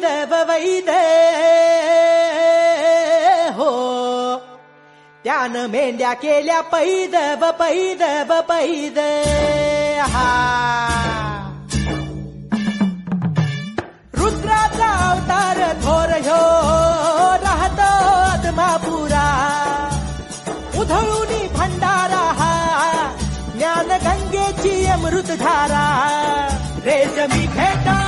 वैद हो, त्यानं मेंढ्या केल्या पैद पैद हा. रुद्राचा अवतार थोर ह्यो राहतो आत्मापुरा, उधळूनी भंडारा हा ज्ञान गंगेची अमृतधारा. रेशमी फेटा